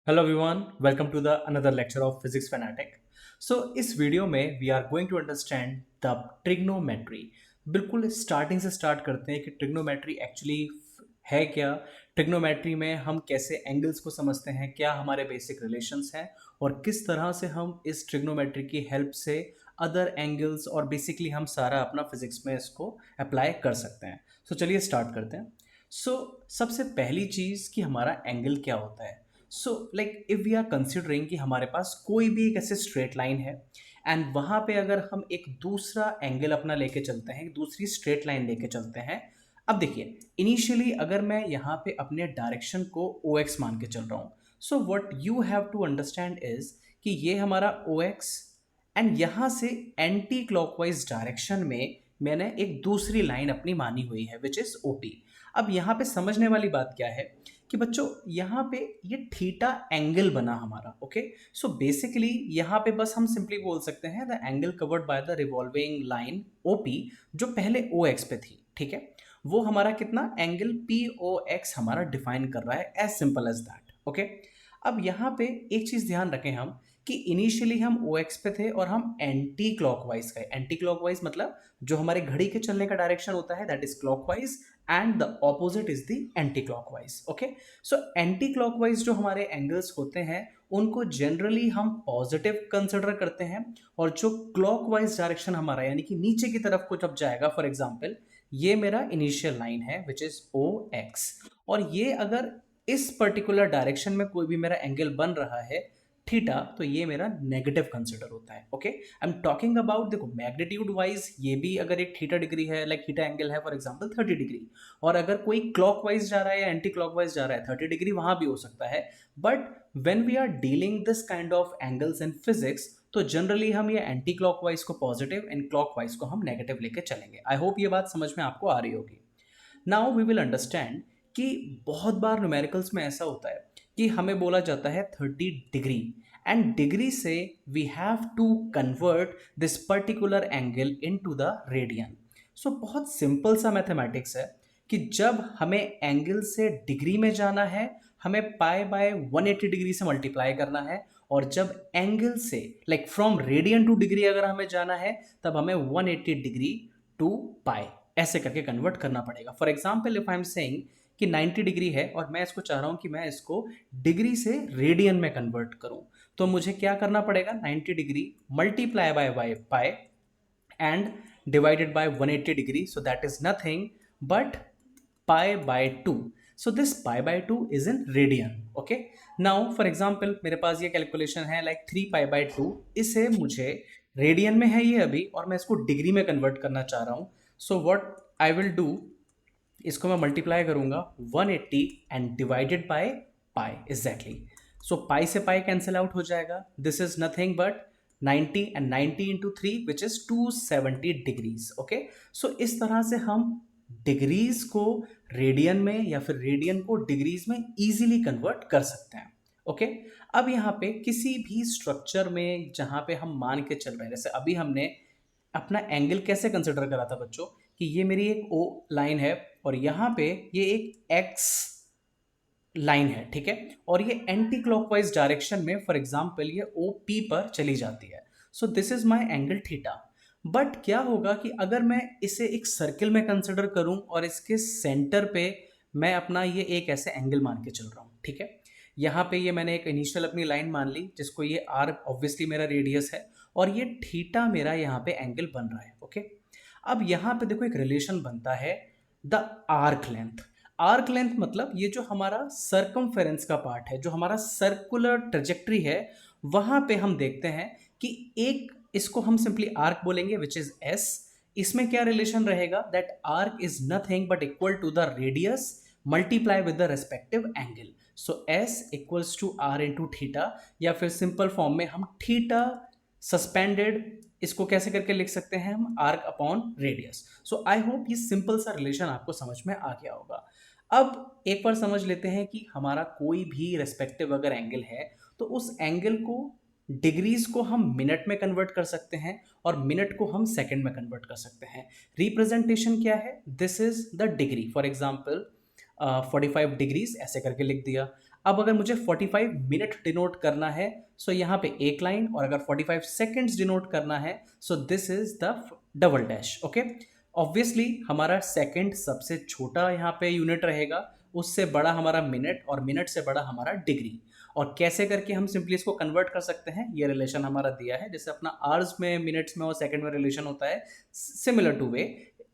Hello everyone, welcome to the another lecture of physics fanatic. So इस video में we are going to understand the trigonometry. बिल्कुल starting से start करते हैं कि ट्रिग्नोमेट्री एक्चुअली है क्या। ट्रिग्नोमेट्री में हम कैसे एंगल्स को समझते हैं, क्या हमारे बेसिक रिलेशंस हैं और किस तरह से हम इस ट्रिग्नोमेट्री की हेल्प से अदर एंगल्स और बेसिकली हम सारा अपना फिजिक्स में इसको अप्लाई कर सकते हैं। सो चलिए स्टार्ट करते हैं। सबसे पहली चीज़ कि हमारा एंगल क्या होता है। So like if we are considering कि हमारे पास कोई भी एक ऐसे स्ट्रेट लाइन है एंड वहाँ पे अगर हम एक दूसरा एंगल अपना लेके चलते हैं, एक दूसरी स्ट्रेट लाइन लेके चलते हैं। अब देखिए, इनिशियली अगर मैं यहाँ पे अपने डायरेक्शन को ओ एक्स मान के चल रहा हूँ, so what you have to understand is कि ये हमारा ओ एक्स एंड यहाँ से एंटी क्लॉकवाइज डायरेक्शन में मैंने एक दूसरी लाइन अपनी मानी हुई है विच इज ओपी। अब यहाँ पे समझने वाली बात क्या है कि बच्चों यहाँ पे ये थीटा एंगल बना हमारा। ओके, सो बेसिकली यहाँ पे बस हम सिंपली बोल सकते हैं the angle covered by the revolving line OP, जो पहले ओ एक्स पे थी। ठीक है, वो हमारा कितना एंगल पी ओ एक्स हमारा डिफाइन कर रहा है, as simple as that. Okay, अब यहाँ पे एक चीज ध्यान रखें हम कि इनिशियली हम ओ एक्स पे थे और हम एंटी क्लॉकवाइज गए। एंटी क्लॉकवाइज मतलब जो हमारे घड़ी के चलने का डायरेक्शन होता है that is clockwise and the opposite is the anti clockwise. Okay, so anti clockwise जो हमारे एंगल्स होते हैं उनको जनरली हम पॉजिटिव कंसिडर करते हैं, और जो क्लॉकवाइज डायरेक्शन हमारा यानी कि नीचे की तरफ को जब जाएगा, फॉर एग्जांपल ये मेरा इनिशियल लाइन है विच इज ओ एक्स, और ये अगर इस पर्टिकुलर डायरेक्शन में कोई भी मेरा एंगल बन रहा है थीटा, तो ये मेरा नेगेटिव कंसिडर होता है। Okay, I am talking about, देखो मैग्नीट्यूड वाइज ये भी अगर एक थीटा डिग्री है, लाइक थीटा एंगल है फॉर एग्जांपल 30 डिग्री, और अगर कोई क्लॉकवाइज जा रहा है या एंटी क्लॉकवाइज जा रहा है 30 डिग्री वहां भी हो सकता है। But when we are dealing this kind of angles in physics, तो जनरली हम ये एंटी क्लॉकवाइज को पॉजिटिव एंड क्लॉकवाइज को हम नेगेटिव लेके चलेंगे। आई होप ये बात समझ में आपको आ रही होगी। नाउ वी विल अंडरस्टैंड कि बहुत बार न्यूमेरिकल्स में ऐसा होता है कि हमें बोला जाता है 30 डिग्री, एंड डिग्री से we have to convert this particular angle into the radian. So बहुत सिंपल सा मैथमेटिक्स है कि जब हमें एंगल से डिग्री में जाना है, हमें पाई बाय 180 डिग्री से मल्टीप्लाई करना है, और जब एंगल से like from radian two degree अगर हमें जाना है, तब हमें 180 डिग्री टू पाई ऐसे करके कन्वर्ट करना पड़ेगा। For example if I am saying कि 90 डिग्री है और मैं इसको चाह रहा हूं कि मैं इसको डिग्री से रेडियन में कन्वर्ट करूं, तो मुझे क्या करना पड़ेगा, 90 degree multiply by pi and divided bye 180 degree, so that is nothing but pi by 2। So this pi by 2 is in radian. Okay, now for example मेरे पास ये कैलकुलेशन है लाइक 3 पाई बाय 2, इसे मुझे रेडियन में है ये अभी, और मैं इसको डिग्री में कन्वर्ट करना चाह रहा हूं। So what I will do, इसको मैं मल्टीप्लाई करूंगा 180 and divided by pi exactly. So pi से पाई कैंसिल आउट हो जाएगा, this is nothing but 90 and 90 into 3 which is 270 degrees. Okay, so इस तरह से हम डिग्रीज को रेडियन में या फिर रेडियन को डिग्रीज में इजीली कन्वर्ट कर सकते हैं। ओके, अब यहाँ पे किसी भी स्ट्रक्चर में जहाँ पे हम मान के चल रहे हैं, जैसे अभी हमने अपना एंगल कैसे कंसिडर करा था बच्चों कि ये मेरी एक ओ लाइन है और यहाँ पे ये एक एक्स लाइन है। ठीक है, और ये एंटी क्लॉकवाइज डायरेक्शन में फॉर एग्जांपल ये ओ पी पर चली जाती है। So this is my angle theta. But क्या होगा कि अगर मैं इसे एक सर्किल में कंसिडर करूं और इसके सेंटर पे मैं अपना ये एक ऐसे एंगल मान के चल रहा हूं। ठीक है, यहाँ पे ये मैंने एक इनिशियल अपनी लाइन मान ली जिसको ये आर ऑब्वियसली मेरा रेडियस है, और ये थीटा मेरा यहाँ पे एंगल बन रहा है। ओके, अब यहाँ पे देखो एक रिलेशन बनता है the arc length. Arc length मतलब ये जो हमारा सर्कमफेरेंस का पार्ट है, जो हमारा सर्कुलर ट्रेजेक्ट्री है, वहां पे हम देखते हैं कि एक इसको हम सिंपली आर्क बोलेंगे विच इज एस। इसमें क्या रिलेशन रहेगा, that arc is nothing but equal to the radius multiply with the respective angle. So S equals to R into theta, या फिर सिंपल फॉर्म में हम थीटा सस्पेंडेड इसको कैसे करके लिख सकते हैं हम, arc upon radius. So I hope ये सिंपल सा रिलेशन आपको समझ में आ गया होगा। अब एक बार समझ लेते हैं कि हमारा कोई भी रेस्पेक्टिव अगर एंगल है तो उस एंगल को डिग्रीज को हम मिनट में कन्वर्ट कर सकते हैं और मिनट को हम सेकंड में कन्वर्ट कर सकते हैं। रिप्रेजेंटेशन क्या है, this is the degree. For example 45 degrees ऐसे करके लिख दिया। अब अगर मुझे 45 मिनट डिनोट करना है, सो यहाँ पे एक लाइन, और अगर 45 सेकेंड्स डिनोट करना है, so this is the double dash. Okay, obviously हमारा सेकेंड सबसे छोटा यहाँ पे यूनिट रहेगा, उससे बड़ा हमारा मिनट, और मिनट से बड़ा हमारा डिग्री। और कैसे करके हम सिंपली इसको कन्वर्ट कर सकते हैं, ये रिलेशन हमारा दिया है, जैसे अपना आवर्स में, मिनट्स में और सेकंड में रिलेशन होता है, सिमिलर टू वे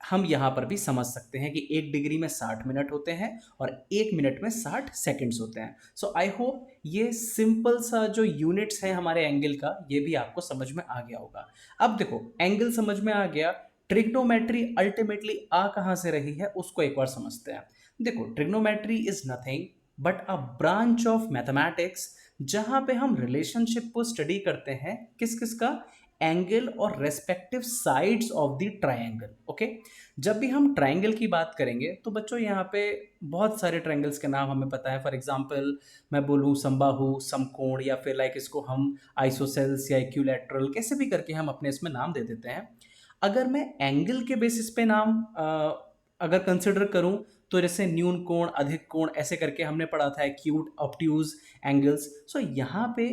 हम यहाँ पर भी समझ सकते हैं कि एक डिग्री में 60 मिनट होते हैं और एक मिनट में 60 सेकंड्स होते हैं। सो आई होप ये सिंपल सा जो यूनिट्स है हमारे एंगल का, ये भी आपको समझ में आ गया होगा। अब देखो, एंगल समझ में आ गया, ट्रिग्नोमेट्री अल्टीमेटली आ कहाँ से रही है उसको एक बार समझते हैं। देखो, trigonometry is nothing but a branch of mathematics, जहां पे हम रिलेशनशिप को स्टडी करते हैं, किस किस का, एंगल और respective sides of the triangle. Okay, जब भी हम ट्रायंगल की बात करेंगे तो बच्चों यहाँ पे बहुत सारे ट्रायंगल्स के नाम हमें पता है। फॉर एग्जांपल मैं बोलूँ समबाहु, समकोण, या फिर लाइक इसको हम आइसोसेल्स या इक्विलैटरल, कैसे भी करके हम अपने इसमें नाम दे देते हैं। अगर मैं एंगल के बेसिस पे नाम अगर कंसिडर करूं, तो जैसे न्यून कोण, अधिक कोण, ऐसे करके हमने पढ़ा था, एक्यूट, ऑब्ट्यूज एंगल्स। सो यहाँ पे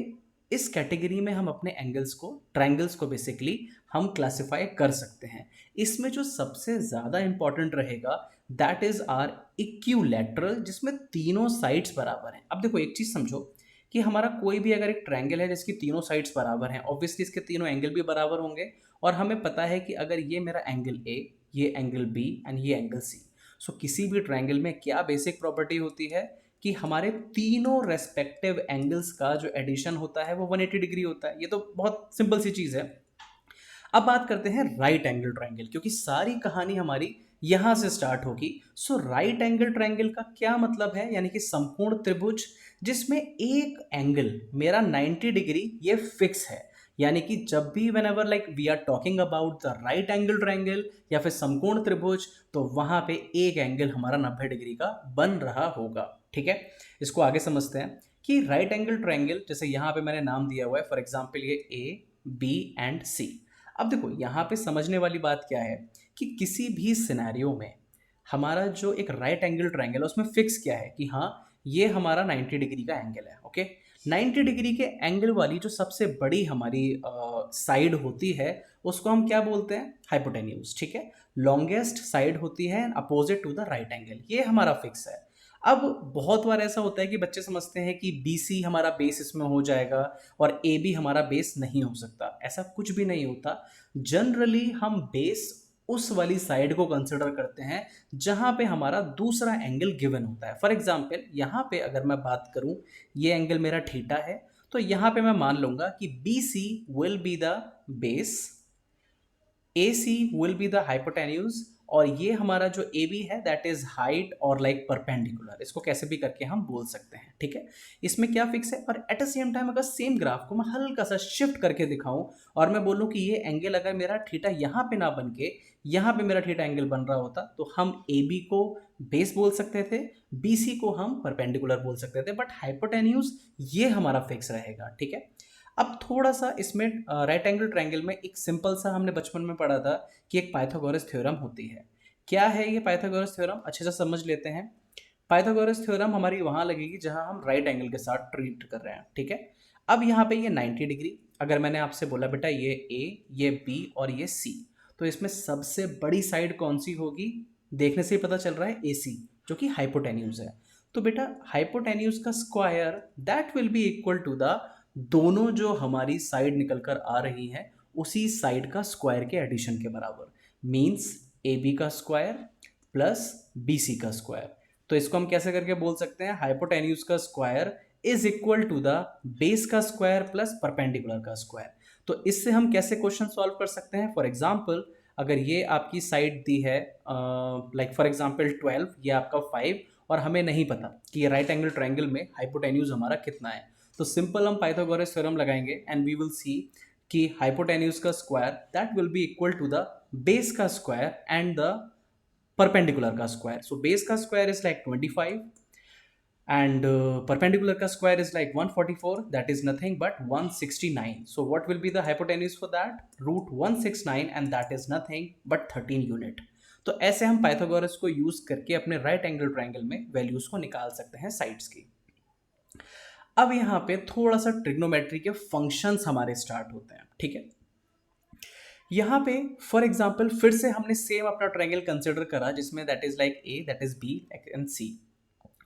इस कैटेगरी में हम अपने एंगल्स को, ट्रायंगल्स को बेसिकली हम क्लासिफाई कर सकते हैं। इसमें जो सबसे ज़्यादा इंपॉर्टेंट रहेगा दैट इज आर इक्विलैटरल, जिसमें तीनों साइड्स बराबर हैं। अब देखो, एक चीज़ समझो कि हमारा कोई भी अगर एक ट्रायंगल है जिसकी तीनों साइड्स बराबर हैं, ऑब्वियसली इसके तीनों एंगल भी बराबर होंगे। और हमें पता है कि अगर ये मेरा एंगल ए, ये एंगल बी एंड ये एंगल सी, सो किसी भी ट्रायंगल में क्या बेसिक प्रॉपर्टी होती है कि हमारे तीनों रेस्पेक्टिव एंगल्स का जो एडिशन होता है वो 180 डिग्री होता है। ये तो बहुत सिंपल सी चीज़ है। अब बात करते हैं राइट एंगल ट्रायंगल, क्योंकि सारी कहानी हमारी यहां से स्टार्ट होगी। सो राइट एंगल ट्रायंगल का क्या मतलब है, यानी कि संपूर्ण त्रिभुज जिसमें एक एंगल मेरा 90 डिग्री ये फिक्स है। यानी कि जब भी whenever like we are talking about the right angle triangle या फिर समकोण त्रिभुज, तो वहां पे एक एंगल हमारा 90 डिग्री का बन रहा होगा। ठीक है, इसको आगे समझते हैं कि राइट एंगल ट्रायंगल, जैसे यहाँ पे मैंने नाम दिया हुआ है, फॉर एग्जाम्पल ये ए, बी एंड सी। अब देखो, यहाँ पे समझने वाली बात क्या है कि किसी भी सिनेरियो में हमारा जो एक राइट एंगल ट्रायंगल है उसमें फिक्स क्या है कि हाँ, ये हमारा 90 डिग्री का एंगल है। ओके, 90 डिग्री के एंगल वाली जो सबसे बड़ी हमारी साइड होती है उसको हम क्या बोलते हैं, हाइपोटेन्यूज। ठीक है, लॉन्गेस्ट साइड होती है opposite to the right angle, ये हमारा फिक्स है। अब बहुत बार ऐसा होता है कि बच्चे समझते हैं कि बी सी हमारा बेस इसमें हो जाएगा और ए बी हमारा बेस नहीं हो सकता। ऐसा कुछ भी नहीं होता। जनरली हम बेस उस वाली साइड को कंसिडर करते हैं जहां पे हमारा दूसरा एंगल गिवन होता है। फॉर एग्जाम्पल यहाँ पे अगर मैं बात करूं, ये एंगल मेरा थीटा है, तो यहाँ पे मैं मान लूंगा कि B C will be the base, A C will be the hypotenuse, और ये हमारा जो ए बी है दैट इज हाइट और लाइक परपेंडिकुलर, इसको कैसे भी करके हम बोल सकते हैं। ठीक है, इसमें क्या फिक्स है। और एट द सेम टाइम अगर सेम ग्राफ को मैं हल्का सा शिफ्ट करके दिखाऊं और मैं बोलूं कि ये एंगल अगर मेरा थीटा यहाँ पे ना बन के यहाँ पे मेरा थीटा एंगल बन रहा होता, तो हम ए बी को बेस बोल सकते थे, बी सी को हम परपेंडिकुलर बोल सकते थे, बट हाइपोटेन्यूज ये हमारा फिक्स रहेगा। ठीक है, अब थोड़ा सा इसमें राइट एंगल ट्रायंगल में एक सिंपल सा हमने बचपन में पढ़ा था कि एक पाइथागोरस थ्योरम होती है। क्या है ये पाइथागोरस थ्योरम, अच्छे से समझ लेते हैं। पाइथागोरस थ्योरम हमारी वहाँ लगेगी जहाँ हम राइट एंगल के साथ ट्रीट कर रहे हैं। ठीक है, अब यहाँ पे ये 90 डिग्री, अगर मैंने आपसे बोला बेटा ये ए, ये बी और ये सी, तो इसमें सबसे बड़ी साइड कौन सी होगी, देखने से ही पता चल रहा है ए सी, जो कि हाइपोटेन्यूज है। तो बेटा हाइपोटेन्यूज का square that will be equal to the दोनों जो हमारी साइड निकल कर आ रही हैं उसी साइड का स्क्वायर के एडिशन के बराबर, मीन्स ए बी का स्क्वायर प्लस बी सी का स्क्वायर। तो इसको हम कैसे करके बोल सकते हैं, हाइपोटेन्यूज का square is equal to the base का स्क्वायर प्लस परपेंडिकुलर का स्क्वायर। तो इससे हम कैसे क्वेश्चन सॉल्व कर सकते हैं। फॉर एग्जाम्पल अगर ये आपकी साइड दी है लाइक फॉर एग्जाम्पल 12, ये आपका 5, और हमें नहीं पता कि ये राइट एंगल ट्रायंगल में हाइपोटेन्यूज हमारा कितना है, तो सिंपल हम पाइथागोरस थ्योरम लगाएंगे एंड वी विल सी कि हाइपोटेन्यूज का square that will be equal to the base का स्क्वायर एंड द परपेंडिकुलर का स्क्वायर। सो बेस का square is like 25 and perpendicular ka square is like 144, that is nothing but 169. So what will be the hypotenuse for that, root 169, and that is nothing but 13 unit. तो ऐसे हम Pythagoras को use करके अपने right angle triangle में values को निकाल सकते हैं साइड्स की। अब यहाँ पे थोड़ा सा ट्रिग्नोमेट्री के फंक्शंस हमारे स्टार्ट होते हैं, ठीक है। यहाँ पे फॉर एग्जाम्पल फिर से हमने सेम अपना ट्रायंगल कंसिडर करा जिसमें that is like A, that is B and C.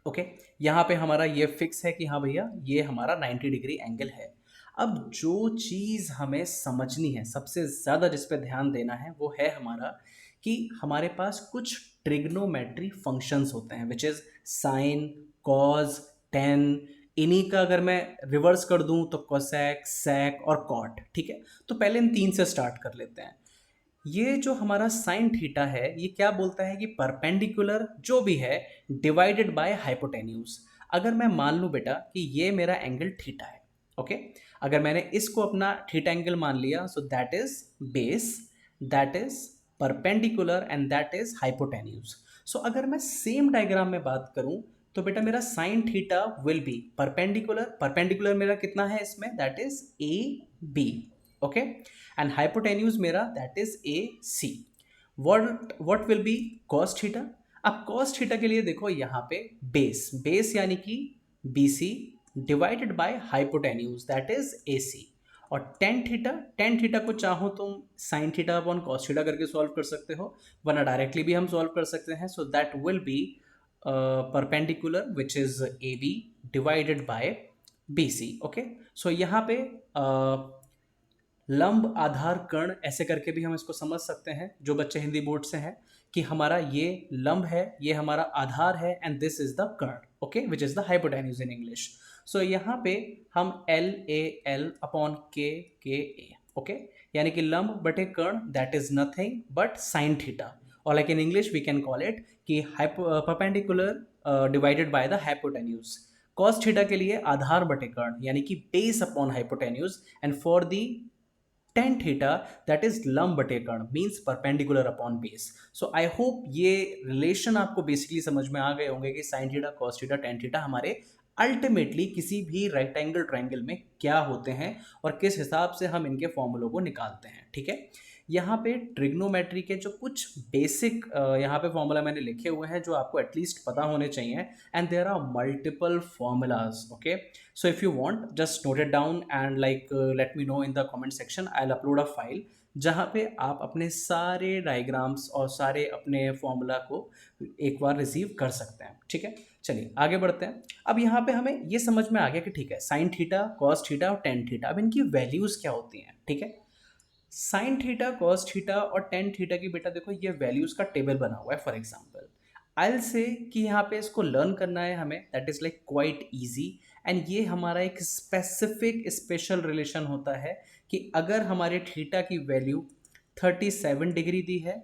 Okay, यहाँ पे हमारा ये फिक्स है कि हाँ भैया ये हमारा 90 डिग्री एंगल है। अब जो चीज़ हमें समझनी है, सबसे ज़्यादा जिस पे ध्यान देना है, वो है हमारा कि हमारे पास कुछ ट्रिग्नोमेट्री फंक्शंस होते हैं which is sine, cause, ten. इन्हीं का अगर मैं रिवर्स कर दूं तो कोसेक, सेक और कॉट, ठीक है। तो पहले इन तीन से स्टार्ट कर लेते हैं। ये जो हमारा साइन थीटा है ये क्या बोलता है कि परपेंडिकुलर जो भी है डिवाइडेड बाय हाइपोटेन्यूज। अगर मैं मान लूँ बेटा कि ये मेरा एंगल थीटा है, ओके, अगर मैंने इसको अपना थीटा एंगल मान लिया, so that is base, that is perpendicular and that is hypotenuse. So अगर मैं सेम डायग्राम में बात करूं तो बेटा मेरा sine theta will be perpendicular, perpendicular मेरा कितना है इसमें, that is A B, okay, and hypotenuse मेरा that is A C. What will be cos theta. अब कॉस थीटा के लिए देखो यहाँ पे बेस, बेस यानी कि B C divided by hypotenuse that is A C. और टेन थीटा, टेन थीटा को चाहो तुम sine theta upon cos theta करके सॉल्व कर सकते हो, वरना डायरेक्टली भी हम सॉल्व कर सकते हैं। So that will be perpendicular which is A B divided by B C, okay. So यहाँ पे लंब आधार कर्ण ऐसे करके भी हम इसको समझ सकते हैं, जो बच्चे हिंदी बोर्ड से हैं, कि हमारा ये लंब है, ये हमारा आधार है एंड दिस इज द कर्ण, okay, which is the hypotenuse in English. So यहाँ पे हम एल ए एल अपॉन के ए, ओके, यानी कि लंब बटे कर्ण that is nothing but sine theta, और like in English we can call it कि perpendicular divided by the hypotenuse. Cos theta के लिए आधार बटे कर्ण यानी कि base upon hypotenuse, and for the tan theta that is लंब बटे कर्ण means perpendicular upon base. So I hope ये रिलेशन आपको बेसिकली समझ में आ गए होंगे कि sine theta, cos theta, tan theta हमारे अल्टीमेटली किसी भी राइट एंगल ट्रायंगल में क्या होते हैं और किस हिसाब से हम इनके फॉर्मूलों को निकालते हैं, ठीक है। यहाँ पे ट्रिग्नोमेट्री के जो कुछ बेसिक यहाँ पे फॉर्मूला मैंने लिखे हुए हैं जो आपको एटलीस्ट पता होने चाहिए, and there are multiple formulas, okay. So if you want just note it down and like let me know in the comment section, I will upload a file जहाँ पे आप अपने सारे डायग्राम्स और सारे अपने फॉर्मूला को एक बार रिसीव कर सकते हैं, ठीक है। चलिए आगे बढ़ते हैं। अब यहाँ पे हमें ये समझ में आ गया कि ठीक है साइन थीटा, कॉस थीटा और टेन थीटा, अब इनकी वैल्यूज क्या होती हैं, ठीक है। साइन थीटा, कॉस थीटा और टेन थीटा की बेटा देखो ये वैल्यूज का टेबल बना हुआ है। For example I will say कि यहाँ पे इसको लर्न करना है हमें, that is like quite easy, and ये हमारा एक स्पेसिफिक स्पेशल रिलेशन होता है कि अगर हमारे थीटा की वैल्यू 37 डिग्री दी है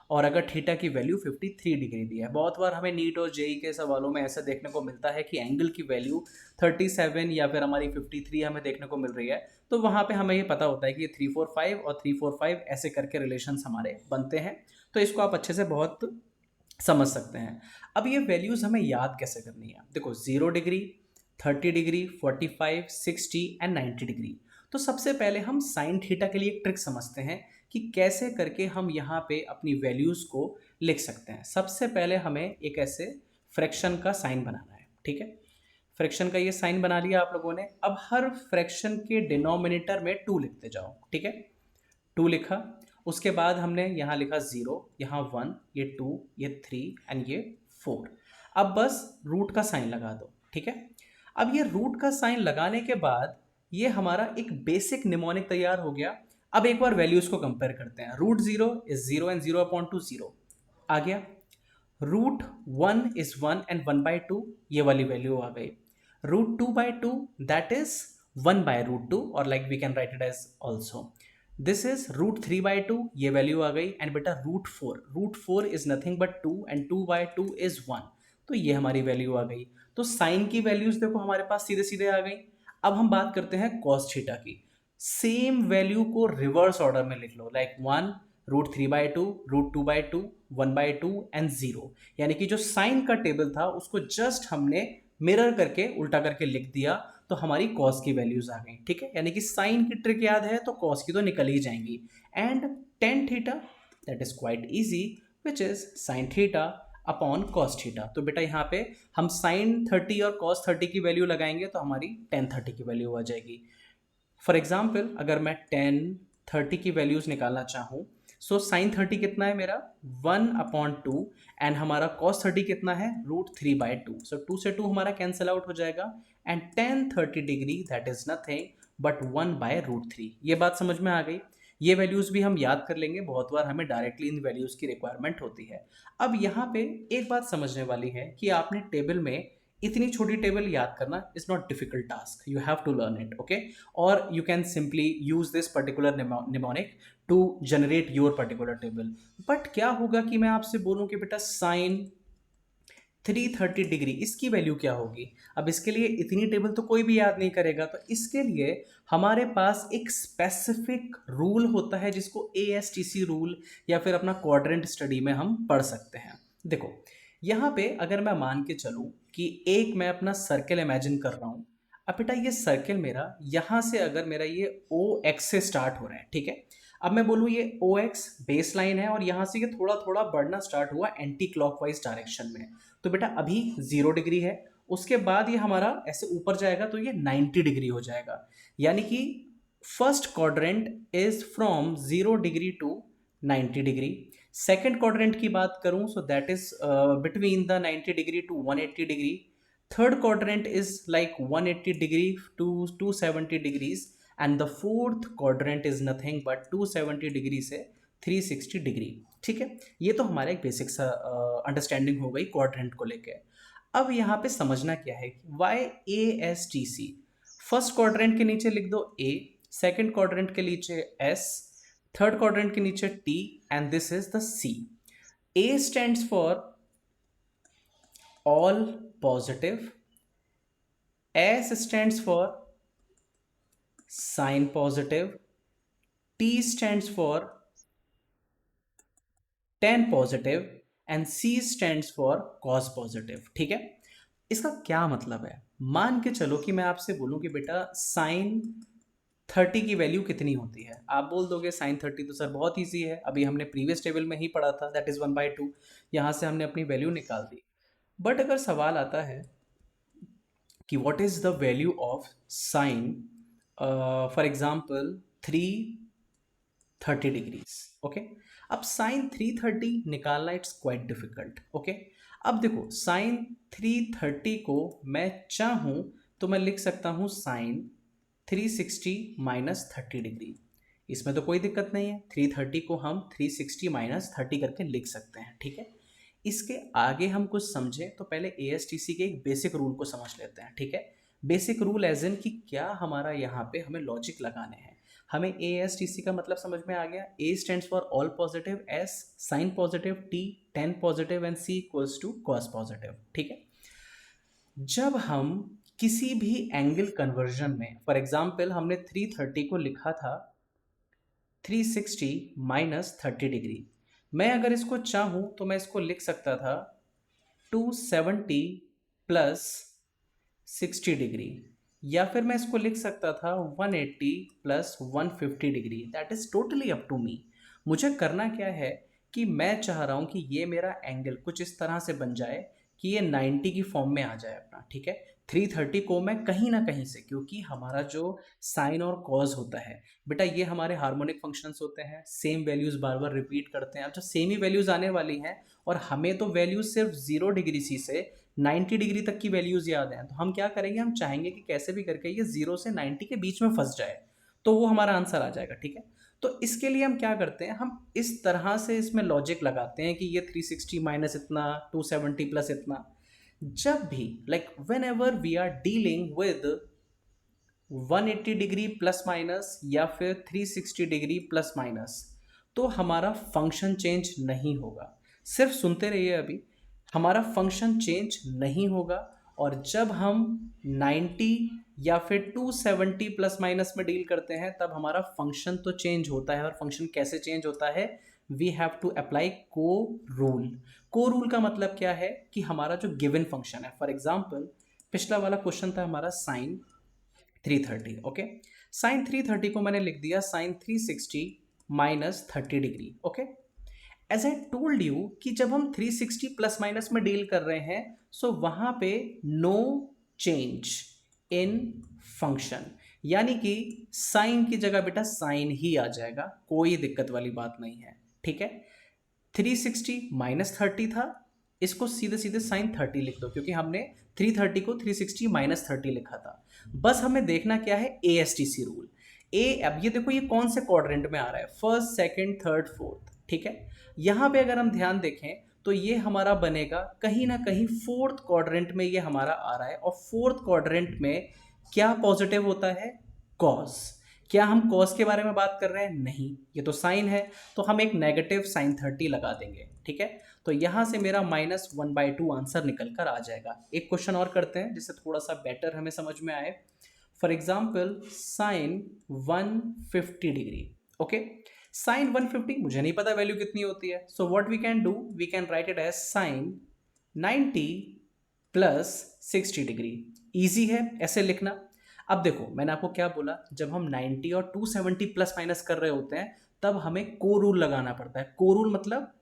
और अगर थीटा की वैल्यू 53 डिग्री दी है। बहुत बार हमें नीट और जेई के सवालों में ऐसा देखने को मिलता है कि एंगल की वैल्यू 37 या फिर हमारी 53 हमें देखने को मिल रही है, तो वहाँ पे हमें ये पता होता है कि 345 और 345 ऐसे करके रिलेशंस हमारे बनते हैं। तो इसको आप अच्छे से बहुत समझ सकते हैं। अब ये वैल्यूज़ हमें याद कैसे करनी है, देखो 0 डिग्री, 30 डिग्री, 45, 60 एंड 90 डिग्री। तो सबसे पहले हम साइन थीटा के लिए एक ट्रिक समझते हैं कि कैसे करके हम यहाँ पे अपनी वैल्यूज़ को लिख सकते हैं। सबसे पहले हमें एक ऐसे फ्रैक्शन का साइन बनाना है, ठीक है। फ्रैक्शन का ये साइन बना लिया आप लोगों ने। अब हर फ्रैक्शन के डिनोमिनेटर में 2 लिखते जाओ, ठीक है। 2 लिखा, उसके बाद हमने यहाँ लिखा 0, यहाँ 1, ये 2, ये 3 एंड ये 4। अब बस रूट का साइन लगा दो, ठीक है। अब ये रूट का साइन लगाने के बाद ये हमारा एक बेसिक निमोनिक तैयार हो गया। अब एक बार वैल्यूज को कंपेयर करते हैं। रूट 0 इज 0 एंड 0 अपॉन 2 0 आ गया। रूट 1 इज 1 एंड 1/2, ये वाली वैल्यू आ गई। रूट 2/2 दैट इज 1/√2, और like we can write it as also this is root 3/2, ये वैल्यू आ गई। एंड बेटा root four is nothing but 2 and 2/2 is 1, तो ये हमारी वैल्यू आ गई। तो साइन की वैल्यूज देखो हमारे पास सीधे सीधे आ गई। अब हम बात करते हैं कॉस थीटा की। सेम वैल्यू को रिवर्स ऑर्डर में लिख लो, लाइक 1, रूट 3/2, रूट 2/2, 1/2 एंड 0, यानी कि जो साइन का टेबल था उसको जस्ट हमने मिरर करके उल्टा करके लिख दिया, तो हमारी कॉस की वैल्यूज आ गई, ठीक है। यानी कि साइन की ट्रिक याद है तो कॉस की तो निकल ही जाएंगी। And tan theta that is quite easy which is sine theta upon cos theta. तो बेटा यहाँ पे हम साइन 30 और कॉस 30 की वैल्यू लगाएंगे तो हमारी टेन 30 की वैल्यू आ जाएगी। फॉर एग्जाम्पल अगर मैं टेन 30 की वैल्यूज निकालना चाहूँ, सो साइन 30 कितना है मेरा 1/2 एंड हमारा कॉस 30 कितना है √3/2। सो 2 से 2 हमारा कैंसिल आउट हो जाएगा and ten 30 degree that is nothing but 1/√3। ये बात समझ में आ गई। ये वैल्यूज भी हम याद कर लेंगे, बहुत बार हमें डायरेक्टली इन वैल्यूज की रिक्वायरमेंट होती है। अब यहाँ पे एक बात समझने वाली है कि आपने टेबल में इतनी छोटी टेबल याद करना is not difficult task, you have to learn it, okay. और you can simply use this particular mnemonic to generate your particular table। But क्या होगा कि मैं आपसे बोलूं कि बेटा साइन 330 डिग्री इसकी वैल्यू क्या होगी। अब इसके लिए इतनी टेबल तो कोई भी याद नहीं करेगा, तो इसके लिए हमारे पास एक स्पेसिफिक रूल होता है जिसको ASTC रूल या फिर अपना क्वाड्रेंट स्टडी में हम पढ़ सकते हैं। देखो यहाँ पे अगर मैं मान के चलूं कि एक मैं अपना सर्कल इमेजिन कर रहा हूं। अब बेटा ये सर्कल मेरा यहाँ से अगर मेरा ये OX से स्टार्ट हो रहा है, ठीक है। अब मैं बोलूँ ये OX बेस लाइन है और यहाँ से ये थोड़ा थोड़ा बढ़ना स्टार्ट हुआ एंटी क्लॉकवाइज डायरेक्शन में। तो बेटा अभी 0 डिग्री है, उसके बाद ये हमारा ऐसे ऊपर जाएगा तो ये 90 डिग्री हो जाएगा। यानी कि first quadrant is from 0 degree to 90 degree. Second quadrant की बात करूं so that is between the 90 degree to 180 degree. Third quadrant is like 180 degree to 270 degrees and the fourth quadrant is nothing but 270 degree से 360 degree. ठीक है, ये तो हमारा एक बेसिक सा अंडरस्टैंडिंग हो गई क्वाड्रेंट को लेके। अब यहाँ पे समझना क्या है कि वाई ASTC। फर्स्ट क्वाड्रेंट के नीचे लिख दो A, सेकेंड क्वाड्रेंट के नीचे S, थर्ड क्वाड्रेंट के नीचे T and this is the C। A stands for all positive, S stands for sign positive, T stands for tan positive and C stands for cos positive। ठीक है, इसका क्या मतलब है। मान के चलो कि मैं आपसे बोलूं कि बेटा साइन 30 की वैल्यू कितनी होती है। आप बोल दोगे साइन 30 तो सर बहुत ईजी है, अभी हमने प्रीवियस टेबल में ही पढ़ा था, दैट इज 1/2। यहाँ से हमने अपनी वैल्यू निकाल दी। बट अगर सवाल आता है कि what is the value of sine for example 330 degrees, okay. अब साइन 330 निकालना इट्स क्वाइट डिफिकल्ट, ओके। अब देखो साइन 330 को मैं चाहूँ तो मैं लिख सकता हूँ साइन 360 माइनस 30 डिग्री। इसमें तो कोई दिक्कत नहीं है, 330 को हम 360 माइनस 30 करके लिख सकते हैं, ठीक है। इसके आगे हम कुछ समझें तो पहले ASTC के एक बेसिक रूल को समझ लेते हैं, ठीक है। बेसिक रूल एज इन कि क्या हमारा यहाँ पे हमें लॉजिक लगाने हैं। हमें ASTC का मतलब समझ में आ गया। A stands for all positive, S sine positive, T tan positive and C equals to cos positive, ठीक है। जब हम किसी भी एंगल कन्वर्जन में, फॉर एग्जाम्पल हमने 330 को लिखा था 360 माइनस 30 डिग्री, मैं अगर इसको चाहूँ तो मैं इसको लिख सकता था 270 प्लस 60 डिग्री, या फिर मैं इसको लिख सकता था 180 plus 150 degree. That is totally up to me. मुझे करना क्या है कि मैं चाह रहा हूँ कि ये मेरा एंगल कुछ इस तरह से बन जाए कि ये 90 की फॉर्म में आ जाए अपना, ठीक है। 330 को मैं कहीं ना कहीं से, क्योंकि हमारा जो साइन और कॉज होता है बेटा ये हमारे हार्मोनिक फंक्शंस होते हैं, सेम वैल्यूज बार बार रिपीट करते हैं। अब जो सेम ही वैल्यूज आने वाली हैं और हमें तो वैल्यूज सिर्फ 0 डिग्री सी से 90 डिग्री तक की वैल्यूज याद हैं, तो हम क्या करेंगे, हम चाहेंगे कि कैसे भी करके ये 0 से 90 के बीच में फंस जाए, तो वो हमारा आंसर आ जाएगा, ठीक है। तो इसके लिए हम क्या करते हैं, हम इस तरह से इसमें लॉजिक लगाते हैं कि ये 360 माइनस इतना, 270 प्लस इतना। जब भी like whenever we are dealing with 180 degree plus minus या फिर 360 डिग्री प्लस माइनस, तो हमारा फंक्शन चेंज नहीं होगा। सिर्फ सुनते रहिए, अभी हमारा फंक्शन चेंज नहीं होगा। और जब हम 90 या फिर 270 प्लस माइनस में डील करते हैं तब हमारा फंक्शन तो चेंज होता है। और फंक्शन कैसे चेंज होता है, वी हैव टू अप्लाई को रूल। को रूल का मतलब क्या है कि हमारा जो गिवन फंक्शन है, फॉर एग्जाम्पल पिछला वाला क्वेश्चन था हमारा साइन 330, ओके। साइन 330 को मैंने लिख दिया sine 360 minus 30 degree, okay. As I told you कि जब हम 360 प्लस माइनस में डील कर रहे हैं, सो वहां पे नो चेंज इन फंक्शन, यानी कि साइन की जगह बेटा साइन ही आ जाएगा, कोई दिक्कत वाली बात नहीं है, ठीक है। 360 माइनस 30 था, इसको सीधे सीधे साइन 30 लिख दो, क्योंकि हमने 330 को 360 माइनस 30 लिखा था। बस हमें देखना क्या है, ASTC रूल। अब ये देखो, ये कौन से क्वाड्रेंट में आ रहा है, फर्स्ट, सेकंड, थर्ड, फोर्थ, ठीक है। यहाँ पे अगर हम ध्यान देखें तो ये हमारा बनेगा कहीं ना कहीं फोर्थ क्वाड्रेंट में, ये हमारा आ रहा है। और फोर्थ क्वाड्रेंट में क्या पॉजिटिव होता है, कॉस। क्या हम कॉस के बारे में बात कर रहे हैं, नहीं, ये तो साइन है, तो हम एक नेगेटिव साइन 30 लगा देंगे, ठीक है। तो यहां से मेरा -1/2 आंसर निकल कर आ जाएगा। एक क्वेश्चन और करते हैं जिससे थोड़ा सा बेटर हमें समझ में आए। For example sine 150 degree, okay. Sine 150 मुझे नहीं पता वैल्यू कितनी होती है, so what we can do, we can write it as sine 90 plus 60 degree. Easy है ऐसे लिखना। अब देखो मैंने आपको क्या बोला, जब हम 90 और 270 प्लस माइनस कर रहे होते हैं तब हमें को रूल लगाना पड़ता है। को रूल मतलब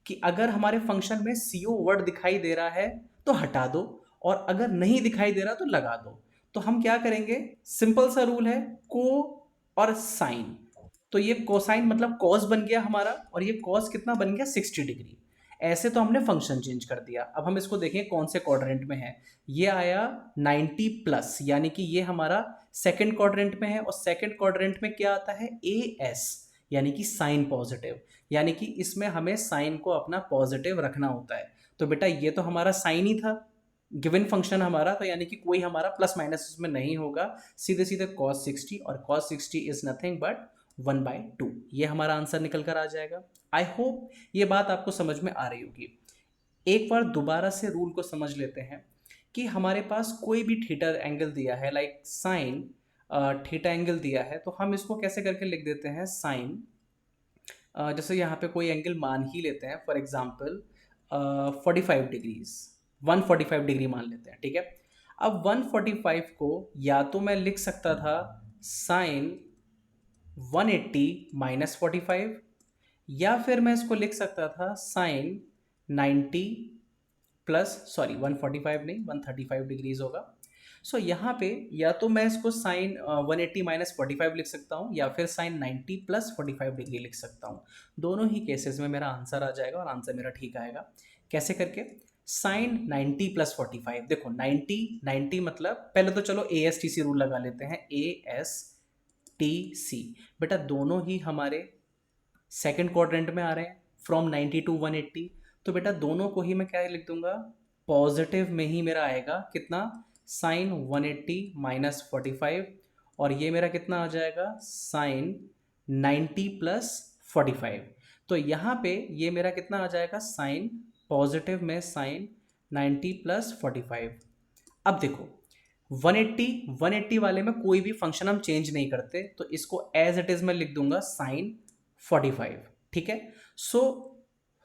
कि अगर हमारे फंक्शन में CO वर्ड दिखाई दे रहा है तो हटा दो, और अगर नहीं दिखाई दे रहा तो लगा दो। तो हम क्या करेंगे, सिंपल सा रूल है, को और साइन। तो ये कोसाइन मतलब कॉस बन गया हमारा, और ये कॉस कितना बन गया, 60 डिग्री। ऐसे तो हमने फंक्शन चेंज कर दिया। अब हम इसको देखें कौन से क्वाड्रेंट में है। ये आया 90 प्लस, यानी कि ये हमारा सेकंड क्वाड्रेंट में है, और सेकंड क्वाड्रेंट में क्या आता है, AS, यानी कि साइन पॉजिटिव, यानी कि इसमें हमें साइन को अपना पॉजिटिव रखना होता है। तो बेटा ये तो हमारा साइन ही था, गिवन फंक्शन हमारा, तो यानी कि कोई हमारा प्लस माइनस इसमें नहीं होगा, सीधे सीधे cos 60, और cos 60 इज नथिंग बट 1/2। ये हमारा आंसर निकल कर आ जाएगा। आई होप ये बात आपको समझ में आ रही होगी। एक बार दोबारा से रूल को समझ लेते हैं कि हमारे पास कोई भी थीटा एंगल दिया है, लाइक साइन थीटा एंगल दिया है, तो हम इसको कैसे करके लिख देते हैं, साइन जैसे यहाँ पे कोई एंगल मान ही लेते हैं, फॉर एग्जाम्पल 45 डिग्रीज, 145 डिग्री मान लेते हैं, ठीक है। अब 145 को या तो मैं लिख सकता था साइन 180 माइनस 45, या फिर मैं इसको लिख सकता था साइन 90 प्लस, सॉरी 145 नहीं 135 डिग्रीज होगा। सो यहाँ पे या तो मैं इसको साइन 180 माइनस 45 लिख सकता हूँ, या फिर साइन 90 प्लस 45 डिग्री लिख सकता हूँ। दोनों ही केसेस में मेरा आंसर आ जाएगा, और आंसर मेरा ठीक आएगा। कैसे करके, साइन 90 प्लस 45, देखो 90 मतलब पहले तो चलो ASTC रूल लगा लेते हैं, ASTC। बेटा दोनों ही हमारे सेकेंड क्वाड्रेंट में आ रहे हैं, फ्रॉम 90 टू 180, तो बेटा दोनों को ही मैं क्या लिख दूंगा, पॉजिटिव में ही मेरा आएगा, कितना, साइन 180 माइनस 45, और ये मेरा कितना आ जाएगा, साइन 90 प्लस 45। तो यहाँ पे ये मेरा कितना आ जाएगा, साइन पॉजिटिव में साइन 90 प्लस 45। अब देखो 180 वाले में कोई भी फंक्शन हम चेंज नहीं करते, तो इसको एज इट इज मैं लिख दूंगा साइन 45, ठीक है। सो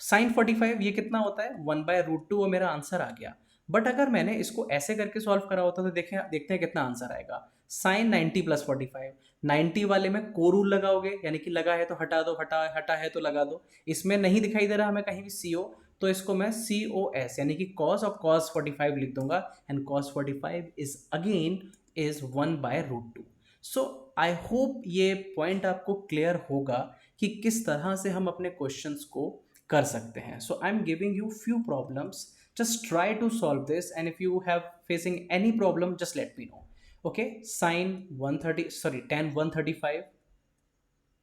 साइन 45 ये कितना होता है, 1/√2, वो मेरा आंसर आ गया। बट अगर मैंने इसको ऐसे करके सॉल्व करा होता तो देखते हैं कितना आंसर आएगा। साइन 90 प्लस 45, 90 वाले में को रूल लगाओगे, यानी कि लगा है तो हटा दो, हटा है तो लगा दो। इसमें नहीं दिखाई दे रहा हमें कहीं भी CO, तो इसको मैं COS यानी कि कॉस ऑफ cos 45 लिख दूंगा, and cos 45 is again is 1/√2। So I hope ये पॉइंट आपको क्लियर होगा कि किस तरह से हम अपने क्वेश्चंस को कर सकते हैं। So I am giving you few problems, just try to solve this, and if you have facing any problem just let me know. Okay, sine 130, sorry, tan 135,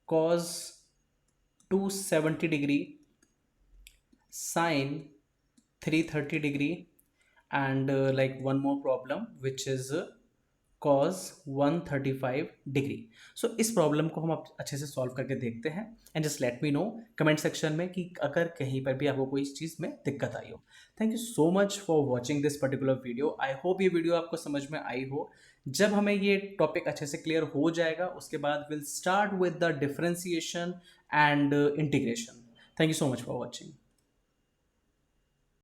cos 270 degree, sine 330 degree, and like one more problem which is cos 135 डिग्री। So इस problem को हम अच्छे से solve करके देखते हैं, and just let me no comment section में कि अगर कहीं पर भी आपको कोई इस चीज़ में दिक्कत आई हो। Thank you so much for watching this particular video. I hope ये वीडियो आपको समझ में आई हो। जब हमें ये टॉपिक अच्छे से क्लियर हो जाएगा उसके बाद will start with the differentiation and integration. Thank you so much for watching.